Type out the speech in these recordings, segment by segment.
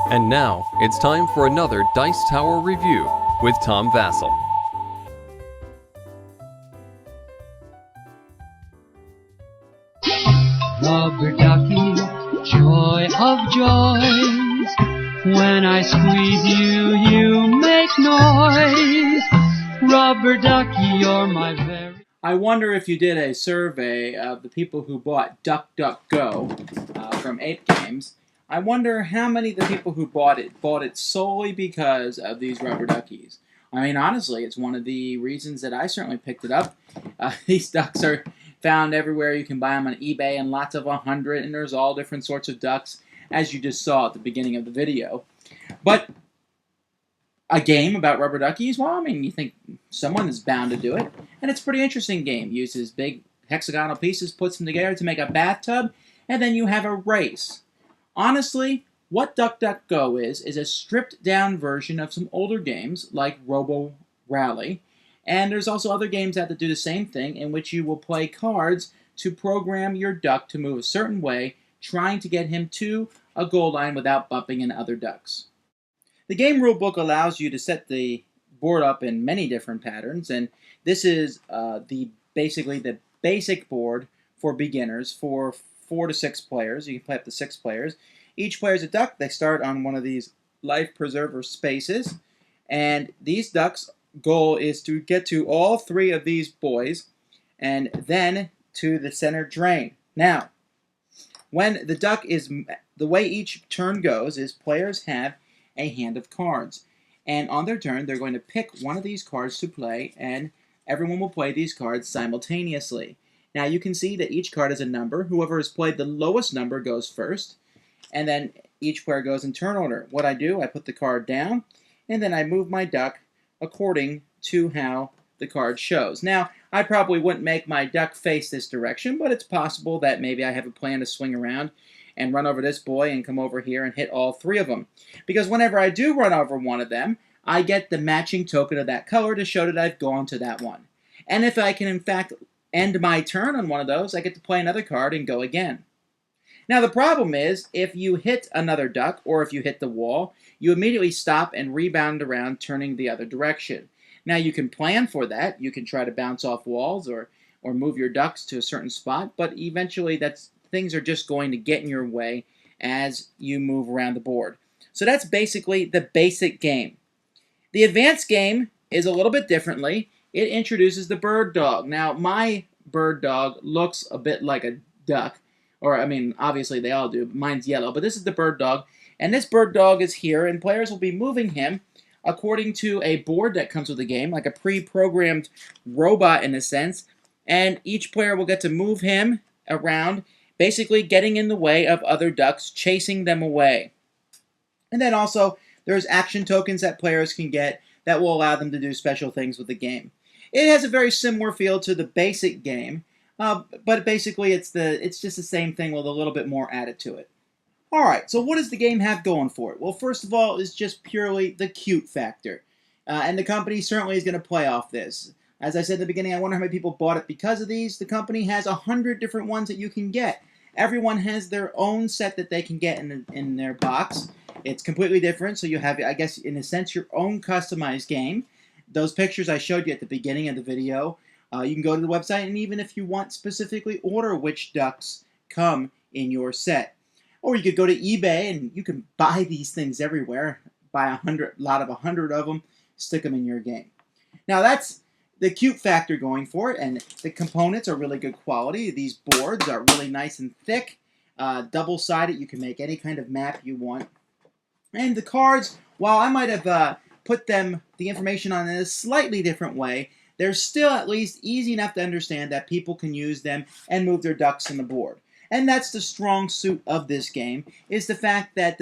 And now, it's time for another Dice Tower review with Tom Vasel. Rubber ducky, joy of joys. When I squeeze you, you make noise. Rubber ducky, you're my very... I wonder if you did a survey of the people who bought DuckDuckGo from Ape Games. I wonder how many of the people who bought it solely because of these rubber duckies. I mean, honestly, it's one of the reasons that I certainly picked it up. These ducks are found everywhere. You can buy them on eBay, and lots of 100, and there's all different sorts of ducks, as you just saw at the beginning of the video. But a game about rubber duckies? Well, I mean, you think someone is bound to do it. And it's a pretty interesting game. Uses big hexagonal pieces, puts them together to make a bathtub, and then you have a race. Honestly, what DuckDuckGo is a stripped-down version of some older games like Robo Rally. And there's also other games out that do the same thing, in which you will play cards to program your duck to move a certain way, trying to get him to a goal line without bumping into other ducks. The game rulebook allows you to set the board up in many different patterns, and this is basically the basic board for beginners for 4 to 6 players. You can play up to 6 players. Each player is a duck. They start on one of these life preserver spaces, and these ducks' goal is to get to all 3 of these boys and then to the center drain. Now, when the duck is, the way each turn goes is players have a hand of cards, and on their turn they're going to pick one of these cards to play, and everyone will play these cards simultaneously. Now you can see that each card is a number. Whoever has played the lowest number goes first, and then each player goes in turn order. What I do, I put the card down, and then I move my duck according to how the card shows. Now, I probably wouldn't make my duck face this direction, but it's possible that maybe I have a plan to swing around and run over this boy and come over here and hit all 3 of them. Because whenever I do run over one of them, I get the matching token of that color to show that I've gone to that one. And if I can, in fact, end my turn on one of those, I get to play another card and go again. Now, the problem is, if you hit another duck, or if you hit the wall, you immediately stop and rebound around, turning the other direction. Now, you can plan for that. You can try to bounce off walls or move your ducks to a certain spot, but eventually things are just going to get in your way as you move around the board. So that's basically the basic game. The advanced game is a little bit differently. It introduces the bird dog. Now, my bird dog looks a bit like a duck, or I mean, obviously they all do, but mine's yellow, but this is the bird dog, and this bird dog is here, and players will be moving him according to a board that comes with the game, like a pre-programmed robot in a sense, and each player will get to move him around, basically getting in the way of other ducks, chasing them away. And then also, there's action tokens that players can get that will allow them to do special things with the game. It has a very similar feel to the basic game, but basically it's just the same thing with a little bit more added to it. Alright, so what does the game have going for it? Well, first of all, it's just purely the cute factor. And the company certainly is going to play off this. As I said at the beginning, I wonder how many people bought it because of these. The company has 100 different ones that you can get. Everyone has their own set that they can get in their box. It's completely different, so you have, I guess, in a sense, your own customized game. Those pictures I showed you at the beginning of the video, you can go to the website, and even if you want, specifically order which ducks come in your set. Or you could go to eBay, and you can buy these things everywhere. Buy a lot of 100 of them, stick them in your game. Now, that's the cute factor going for it, and the components are really good quality. These boards are really nice and thick, double-sided. You can make any kind of map you want. And the cards, while I might have put the information on in a slightly different way, they're still at least easy enough to understand that people can use them and move their ducks on the board. And that's the strong suit of this game, is the fact that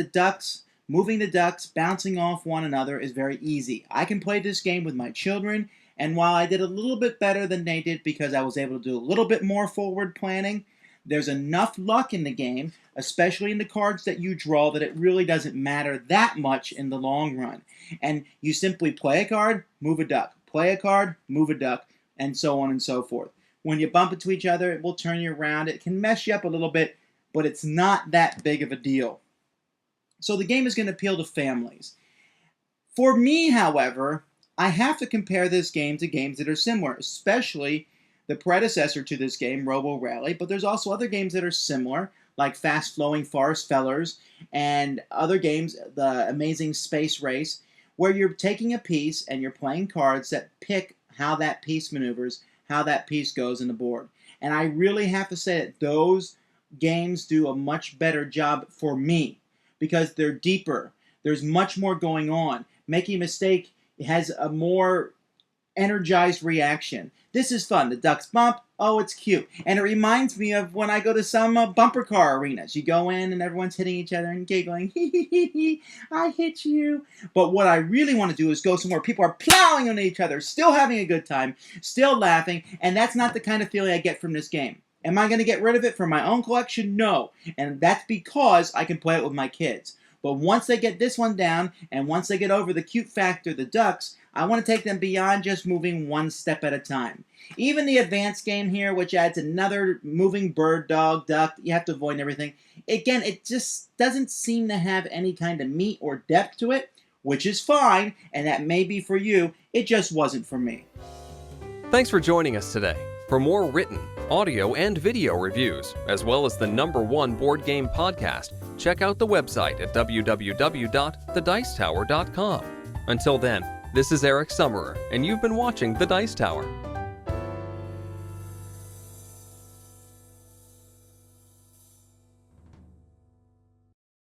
moving the ducks, bouncing off one another is very easy. I can play this game with my children, and while I did a little bit better than they did because I was able to do a little bit more forward planning, there's enough luck in the game, especially in the cards that you draw, that it really doesn't matter that much in the long run. And you simply play a card, move a duck. Play a card, move a duck, and so on and so forth. When you bump into each other, it will turn you around. It can mess you up a little bit, but it's not that big of a deal. So the game is going to appeal to families. For me, however, I have to compare this game to games that are similar, especially the predecessor to this game, Robo Rally, but there's also other games that are similar, like Fast Flowing Forest Fellers, and other games, the Amazing Space Race, where you're taking a piece and you're playing cards that pick how that piece maneuvers, how that piece goes in the board. And I really have to say that those games do a much better job for me because they're deeper. There's much more going on. Making a mistake has a more energized reaction. This is fun. The ducks bump. Oh, it's cute. And it reminds me of when I go to some bumper car arenas. You go in and everyone's hitting each other and giggling. Hee hee hee hee. I hit you. But what I really want to do is go somewhere people are plowing on each other, still having a good time, still laughing. And that's not the kind of feeling I get from this game. Am I going to get rid of it for my own collection? No. And that's because I can play it with my kids. But once they get this one down, and once they get over the cute factor, the ducks, I want to take them beyond just moving one step at a time. Even the advanced game here, which adds another moving bird, dog, duck, you have to avoid everything. Again, it just doesn't seem to have any kind of meat or depth to it, which is fine, and that may be for you. It just wasn't for me. Thanks for joining us today. For more written, audio, and video reviews, as well as the #1 board game podcast, check out the website at www.thedicetower.com. Until then, this is Eric Summerer, and you've been watching The Dice Tower.